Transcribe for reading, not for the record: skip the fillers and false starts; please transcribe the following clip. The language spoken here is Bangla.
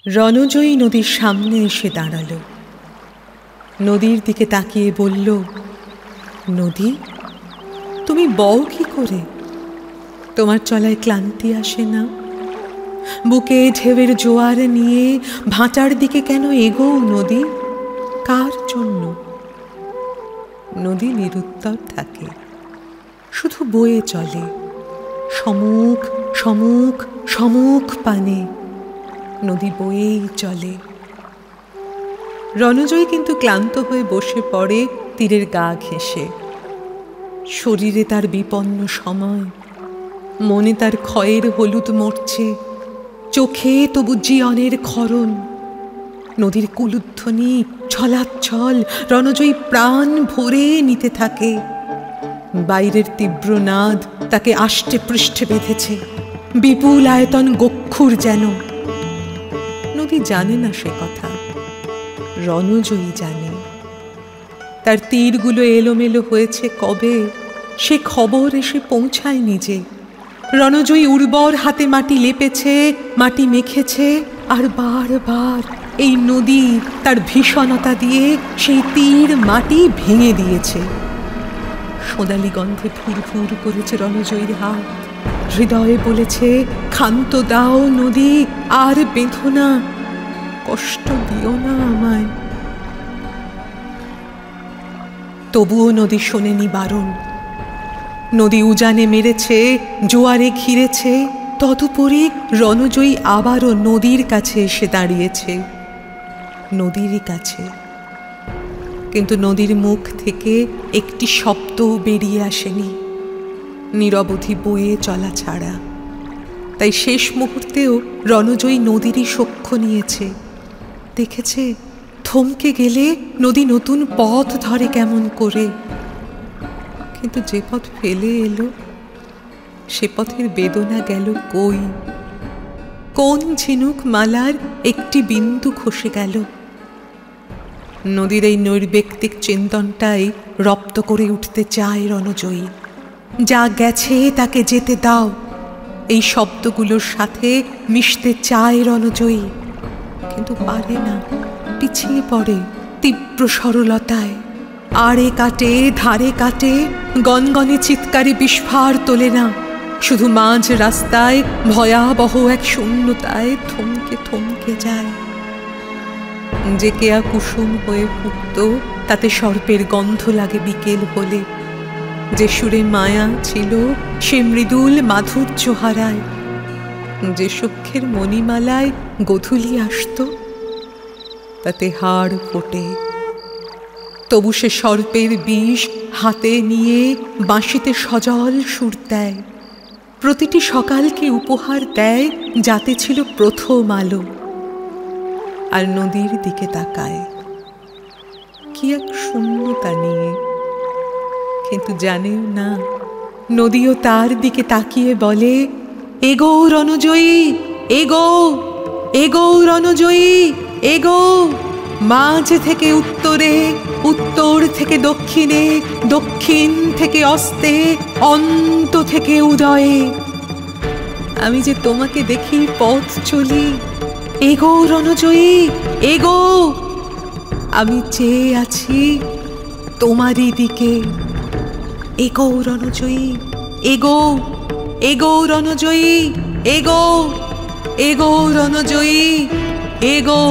রণজয়ী নদীর সামনে এসে দাঁড়াল। নদীর দিকে তাকিয়ে বলল, নদী, তুমি বও কি করে? তোমার চলায় ক্লান্তি আসে না? বুকে ঢেউয়ের জোয়ার নিয়ে ভাটার দিকে কেন এগোও নদী? কার জন্য? নদী নিরুত্তর থাকে, শুধু বয়ে চলে, সমুখ সমুখ সমুখ পানে নদী বয়েই চলে। রণজয়ী কিন্তু ক্লান্ত হয়ে বসে পড়ে তীরের গা ঘেঁষে। শরীরে তার বিপন্ন সময়, মনে তার ক্ষয়ের হলুদ মরছে, চোখে তবু জীবনের ক্ষরণ। নদীর কুলুধ্বনি ছলাচ্ছল রণজয়ী প্রাণ ভরে নিতে থাকে। বাইরের তীব্র নাদ তাকে আষ্টে পৃষ্ঠে বেঁধেছে, বিপুল আয়তন গক্ষুর যেন। নদী জানে না সে কথা, রণজয়ী জানে। তার তীরগুলো এলোমেলো হয়েছে কবে, সে খবর এসে পৌঁছায় নিজে। রণজয়ী উর্বর হাতে মাটি লেপেছে, মাটি মেখেছে, আর বারবার এই নদী তার ভীষণতা দিয়ে সেই তীর মাটি ভেঙে দিয়েছে। সোনালি গন্ধে ফুরফুর করেছে রণজয়ীর হাত। হৃদয়ে বলেছে, ক্ষান্ত দাও নদী, আর বেঁধো না, কষ্ট দিও না আমায়। তবুও নদী শোনেনি বারণ। নদী উজানে মেরেছে, জোয়ারে ঘিরেছে। তদুপরি রণজয়ী আবারও নদীর কাছে এসে দাঁড়িয়েছে, নদীর কাছে। কিন্তু নদীর মুখ থেকে একটি শব্দও বেরিয়ে আসেনি, নিরবধি বয়ে চলা ছাড়া। তাই শেষ মুহূর্তেও রণজয়ী নদীরই সখ্য নিয়েছে। দেখেছে, থমকে গেলে নদী নতুন পথ ধরে কেমন করে। কিন্তু যে পথ ফেলে এলো, সে পথের বেদনা গেল কই? কোন ঝিনুক মালার একটি বিন্দু খসে গেল? নদীর এই নৈর্ব্যক্তিক চিন্তনটাই রপ্ত করে উঠতে চায় রণজয়ী। যা গেছে তাকে যেতে দাও, এই শব্দগুলোর সাথে মিশতে চায় রণজয়ী, কিন্তু পারে না, পিছিয়ে পড়ে তীব্র সরলতায়। আড়ে কাটে, ধারে কাটে, গনগনে চিৎকারে বিস্ফার তোলে না। শুধু মাঝ রাস্তায় ভয়াবহ এক শূন্যতায় থমকে থমকে যায়। যে কেয়া কুসুম হয়ে ফুটত, তাতে সর্পের গন্ধ লাগে বিকেল হলে। যে সুরে মায়া ছিল, সে মৃদুল মাধুর্য হারায়। যে সখ্যের মণিমালায় গোধূলি আসত, তাতে হাড় ফোটে। তবু সে সর্পের বিষ হাতে নিয়ে বাঁশিতে সজল সুর দেয়। প্রতিটি সকালকে উপহার দেয় যাতে ছিল প্রথম আলো। আর নদীর দিকে তাকায় কি এক শূন্যতা নিয়ে। কিন্তু জানেও না, নদীও তার দিকে তাকিয়ে বলে, এগো রণজয়ী, এগো, এগো রণজয়ী, এগো। মাঝ থেকে উত্তরে, উত্তর থেকে দক্ষিণে, দক্ষিণ থেকে অস্তে, অন্ত থেকে উদয়ে। আমি যে তোমাকে দেখি পথ চলি, এগো রণজয়ী, এগো। আমি চেয়ে আছি তোমারই দিকে, এগো রণজয়ী, এগো, এগো রণজয়ী, এগো, এগো রণজয়ী, এগো।